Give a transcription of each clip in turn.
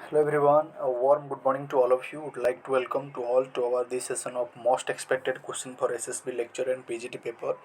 Hello everyone, a warm good morning to all of you. Would like to welcome to all to our this session of most expected question for SSB lecture and PGT paper.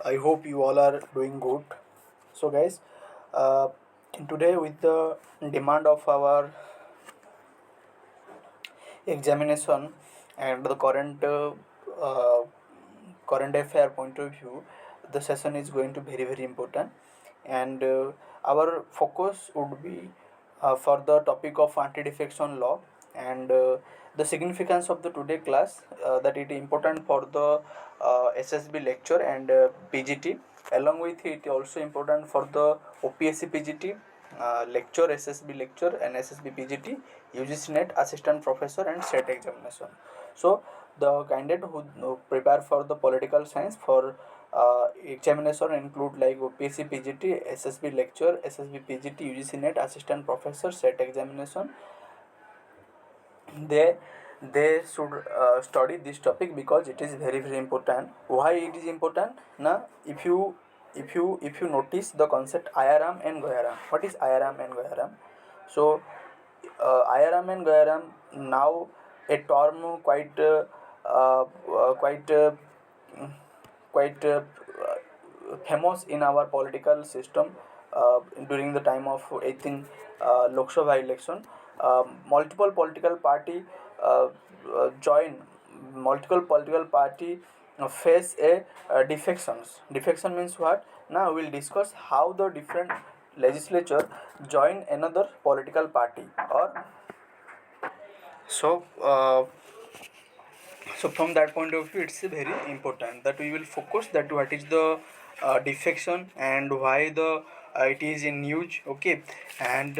I hope you all are doing good. So guys, uh, in today with the demand of our examination and the uh, current affair point of view, the session is going to very important, and our focus would be for the topic of anti-defection law and the significance of the today class, that it is important for the SSB lecture and PGT. Along with it also important for the OPSC PGT lecture, SSB lecture and SSB PGT, UGC NET, assistant professor and set examination. So the candidate who prepare for the political science for examination include like OPSC PGT, SSB lecture, SSB PGT, UGC NET, assistant professor, set examination. they they should study this topic because it is very important. Why it is important? Now if you notice the concept IRM and Goyaram, what is IRM and Goyaram? So IRM and Goyaram, now a term quite quite famous in our political system during the time of 18 Lok Sabha election. Multiple political party uh, join multiple political party face a defections. Defection means what? Now we will discuss how the different legislature join another political party or so. So from that point of view, it's very important that we will focus that what is the defection and why the it is in news. Okay, and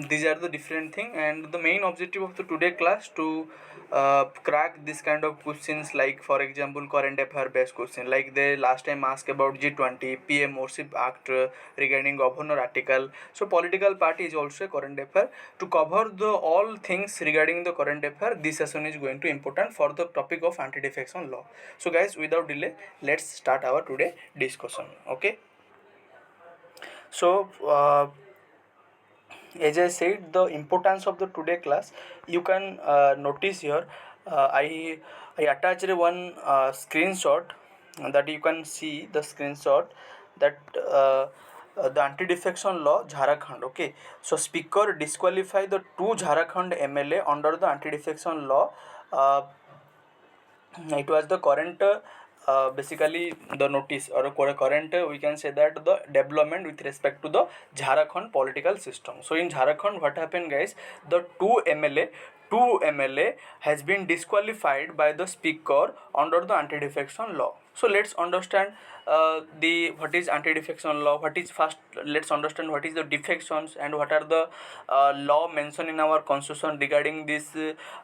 these are the different thing, and the main objective of the today class to crack this kind of questions, like for example current affair based question, like they last time asked about G20 PM worship act regarding governor article. So political party is also a current affair. To cover the all things regarding the current affair, this session is going to important for the topic of anti-defection law. So guys, without delay, let's start our today discussion. Okay, so as I said, the importance of the today class, you can notice here. I attached one screenshot that you can see the screenshot that the anti-defection law Jharkhand. Okay, so speaker disqualify the two Jharkhand MLA under the anti-defection law. Uh, it was the current basically the notice or current we can say that the development with respect to the Jharkhand political system. So in Jharkhand what happened guys, the two MLA has been disqualified by the speaker under the anti-defection law. So let's understand the what is anti-defection law, what is first, let's understand what is the defections and what are the law mentioned in our constitution regarding this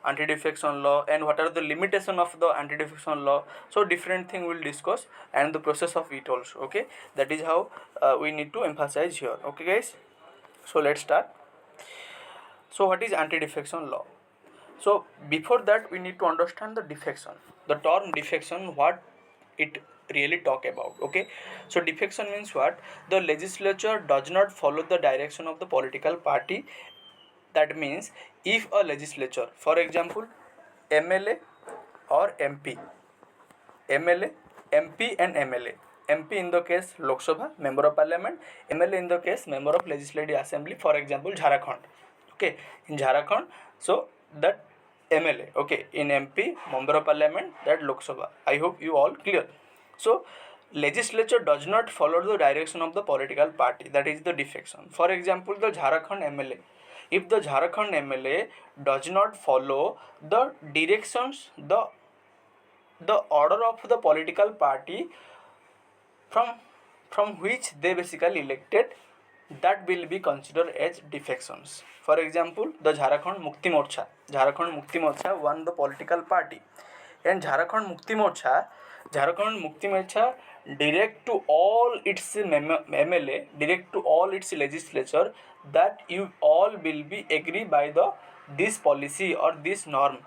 anti-defection law, and what are the limitation of the anti-defection law. So different thing we'll discuss and the process of it also. Okay, that is how we need to emphasize here. Okay guys, so let's start. So what is anti-defection law? So before that we need to understand the defection, the term defection, what it really talk about. Okay, so defection means what? The legislature does not follow the direction of the political party. That means if a legislature, for example MLA or MP, MLA, MP and MLA. MP in the case Lok Sabha, Member of Parliament, MLA in the case Member of Legislative Assembly, for example Jharkhand. Okay, in Jharkhand, so that MLA, okay, in MP, Member of Parliament, that Lok Sabha. I hope you all clear. So, legislature does not follow the direction of the political party, that is the defection. For example, the Jharkhand MLA. If the Jharkhand MLA does not follow the directions, the order of the political party from from which they basically elected, that will be considered as defections. For example, the Jharkhand Mukti Morcha won the political party, and Jharkhand Mukti Morcha direct to all its MLA, direct to all its legislature, that you all will be agree by the this policy or this norm.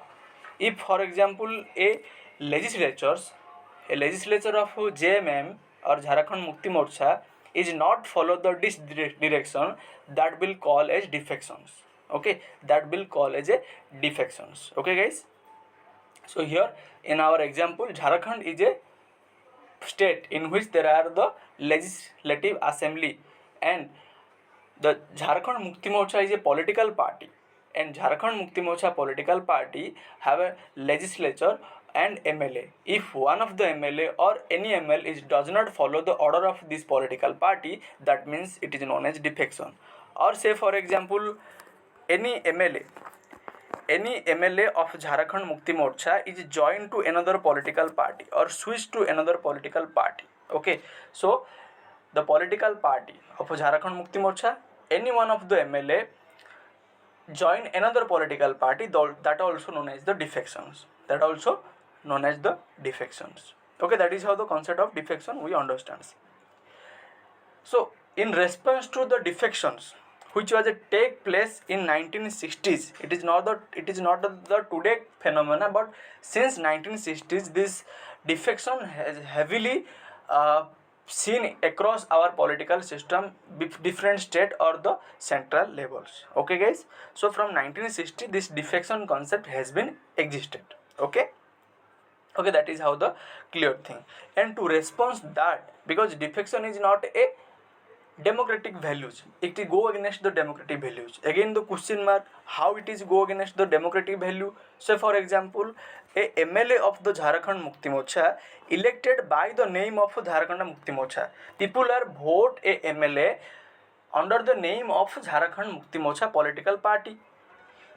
If for example a legislature of JMM or Jharkhand Mukti Morcha is not follow the this direction, that will call as defections. Okay, that will call as a defections. Okay guys, so here in our example, Jharkhand is a state in which there are the legislative assembly, and the Jharkhand Mukti Morcha is a political party, and Jharkhand Mukti Morcha political party have a legislature and MLA. If one of the MLA or any ML is does not follow the order of this political party, that means it is known as defection. Or say for example, any MLA any MLA of Jharkhand Mukti Morcha is joined to another political party or switched to another political party. Okay, so the political party of Jharkhand Mukti Morcha, any one of the MLA join another political party, that also known as the defections. That also known as the defections. Okay, that is how the concept of defection we understand. So, in response to the defections which was a take place in 1960s, it is not the today phenomena, but since 1960s this defection has heavily seen across our political system, different state or the central levels. Okay guys, so from 1960 this defection concept has been existed. Okay, that is how the clear thing. And to respond that, because defection is not a democratic values, it go against the democratic values. Again the question mark, how it is go against the democratic value. So for example, a MLA of the Jharkhand Mukti Morcha elected by the name of Jharkhand Mukti Morcha, people are vote a MLA under the name of Jharkhand Mukti Morcha political party.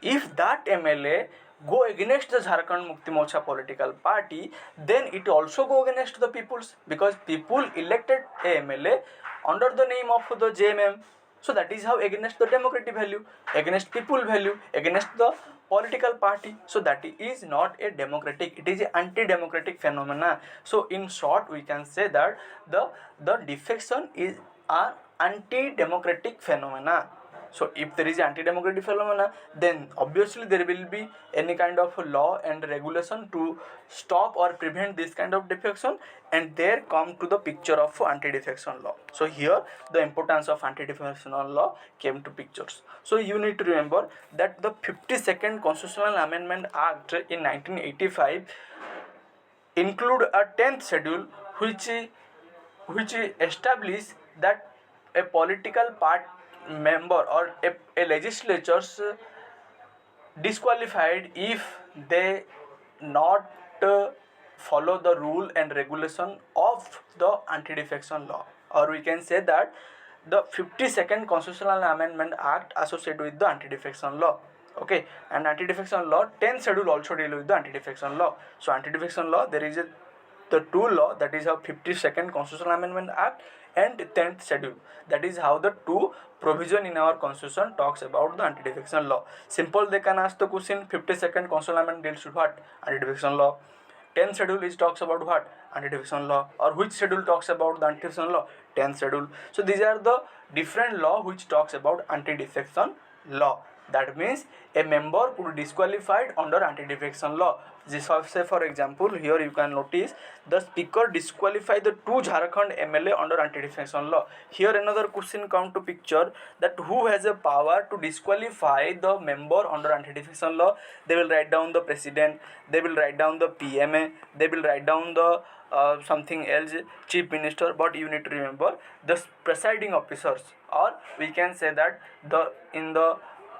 If that MLA go against the Jharkhand Mukti Morcha political party, then it also go against the peoples, because people elected a MLA under the name of the JMM. So that is how against the democratic value, against people value, against the political party. So that is not a democratic, it is an anti-democratic phenomena. So in short we can say that the defection is an anti-democratic phenomena. So if there is anti-democratic phenomena, then obviously there will be any kind of law and regulation to stop or prevent this kind of defection, and there come to the picture of anti-defection law. So here the importance of anti-defection law came to pictures. So you need to remember that the 52nd Constitutional Amendment Act in 1985 include a 10th schedule which establish that a political part member or a legislatures disqualified if they not follow the rule and regulation of the anti-defection law. Or we can say that the 52nd Constitutional Amendment Act associated with the anti-defection law. Okay, and anti-defection law 10th schedule also deal with the anti-defection law. So anti-defection law, there is the two law, that is how 52nd Constitutional Amendment Act and 10th schedule, that is how the two provision in our constitution talks about the anti-defection law. Simple, they can ask the question, 52nd Constitutional Amendment deals with what? Anti-defection law. 10th schedule is talks about what? Anti-defection law. Or which schedule talks about the anti-defection law? 10th schedule. So these are the different law which talks about anti-defection law. That means a member could be disqualified under anti-defection law. This, say for example, here you can notice the speaker disqualified the two Jharkhand MLA under anti-defection law. Here another question come to picture, that who has a power to disqualify the member under anti-defection law. They will write down the president, they will write down the PMA, they will write down the something else, chief minister. But you need to remember the presiding officers, or we can say that the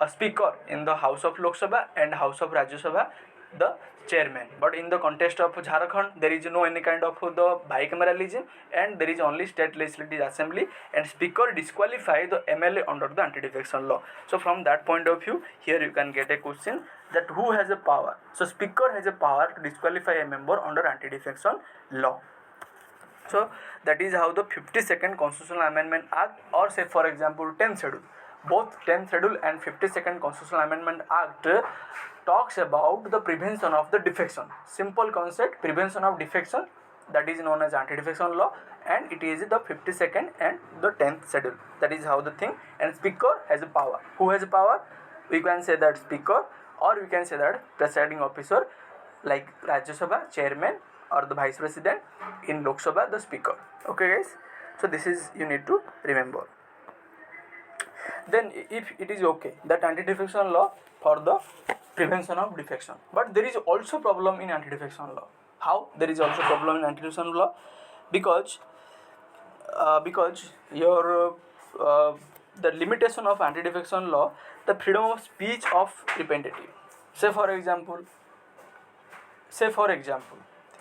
speaker in the House of Lok Sabha and House of Rajya Sabha, the chairman. But in the context of Jharkhand, there is no any kind of the bicameralism, and there is only state legislative assembly, and speaker disqualify the MLA under the anti-defection law. So from that point of view, here you can get a question that who has a power. So speaker has a power to disqualify a member under anti-defection law. So that is how the 52nd Constitutional Amendment Act, or say for example 10th schedule, both 10th schedule and 52nd Constitutional Amendment Act talks about the prevention of the defection. Simple concept, prevention of defection, that is known as anti-defection law, and it is the 52nd and the 10th schedule. That is how the thing. And speaker has a power. Who has a power? We can say that speaker, or we can say that presiding officer, like Rajya Sabha chairman or the vice president. In Lok Sabha, the speaker. Okay guys, so this is you need to remember. then if it is okay, that anti-defection law for the prevention of defection. But there is also problem in anti-defection law. How there is also problem in anti-defection law? Because your the limitation of anti-defection law, the freedom of speech of representative. Say for example,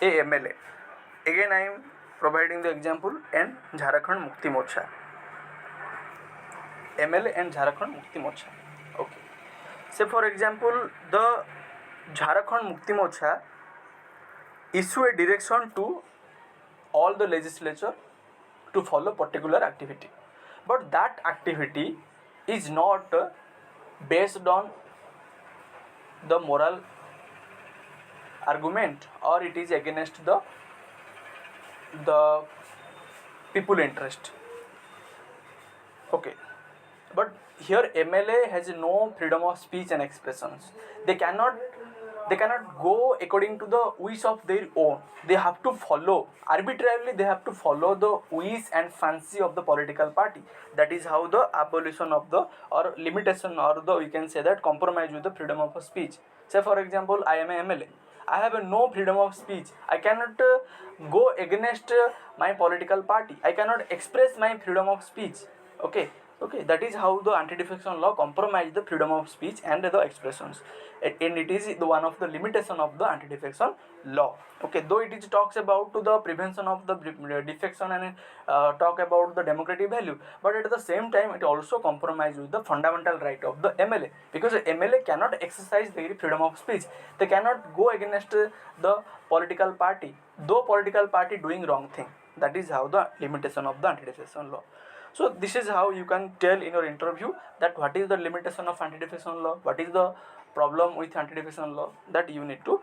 a MLA. Again, I am providing the example in Jharkhand Mukti Morcha. MLA and Jharkhand Mukti Morcha. Okay. Say for example, the Jharkhand Mukti Morcha issue a direction to all the legislature to follow particular activity, but that activity is not based on the moral argument, or it is against the people interest. Okay, but here MLA has no freedom of speech and expressions. They cannot go according to the wish of their own. They have to follow arbitrarily, they have to follow the wish and fancy of the political party. That is how the abolition of the, or limitation, or the, we can say that, compromise with the freedom of speech. Say for example, I am a MLA, I have no freedom of speech. I cannot go against my political party. I cannot express my freedom of speech. Okay, that is how the anti-defection law compromise the freedom of speech and the expressions, and it is the one of the limitation of the anti-defection law. Okay, though it is talks about to the prevention of the defection and talk about the democratic value, but at the same time it also compromise with the fundamental right of the MLA, because MLA cannot exercise their freedom of speech. They cannot go against the political party, though political party doing wrong thing. That is how the limitation of the anti-defection law. So this is how you can tell in your interview that what is the limitation of anti-defection law, what is the problem with anti-defection law, that you need to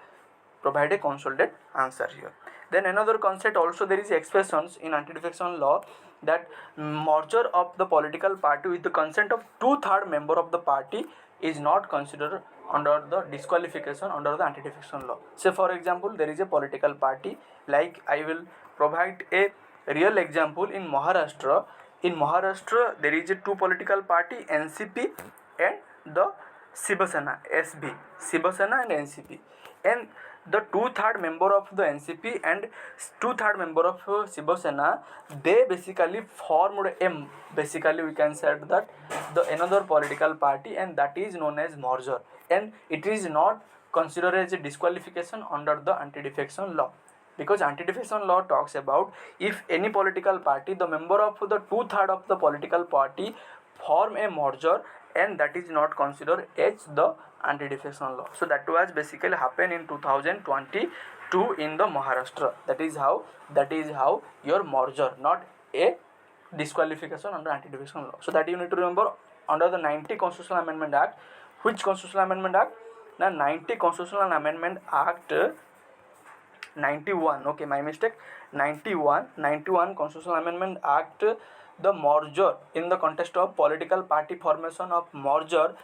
provide a consolidated answer here. Then another concept also, there is expressions in anti-defection law that merger of the political party with the consent of 2/3 member of the party is not considered under the disqualification under the anti-defection law. Say for example, there is a political party, like I will provide a real example in Maharashtra. In Maharashtra, there is a two political party, NCP and the Shiva Sena, SB, Shiva Sena and NCP, and the 2/3 member of the NCP and 2/3 member of Shiva Sena, they basically formed a, basically we can say that the another political party, and that is known as merger, and it is not considered as a disqualification under the anti-defection law, because anti-defection law talks about if any political party, the member of the 2/3 of the political party form a merger, and that is not considered as the anti-defection law. So that was basically happened in 2022 in the Maharashtra. That is how your merger, not a disqualification under anti-defection law. So that you need to remember under the 90 Constitutional Amendment Act. Which Constitutional Amendment Act? Now 90 Constitutional Amendment Act 91, okay, my mistake, 91 Constitutional Amendment Act, the merger, in the context of political party formation of merger,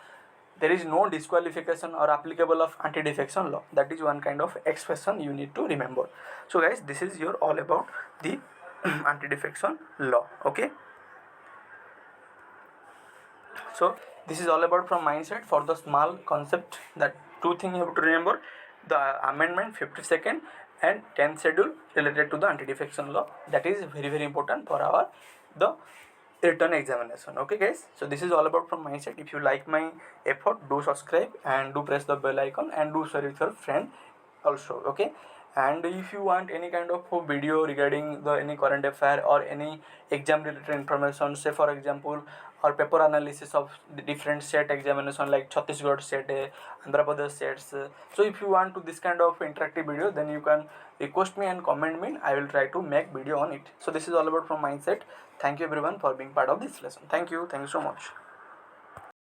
there is no disqualification or applicable of anti-defection law. That is one kind of expression you need to remember. So guys, this is your all about the anti-defection law. Okay, so this is all about from my side for the small concept. That two things you have to remember: the amendment 52nd and 10th schedule related to the anti-defection law. That is very, very important for our the written examination. Okay guys, so this is all about from my side. If you like my effort, do subscribe and do press the bell icon and do share with your friend also. Okay, and if you want any kind of video regarding the any current affair or any exam related information, say for example, or paper analysis of the different set examination like Chhattisgarh set, Andhra Pradesh sets. So if you want to this kind of interactive video, then you can request me and comment me. I will try to make video on it. So this is all about from my side. Thank you everyone for being part of this lesson. Thank you so much.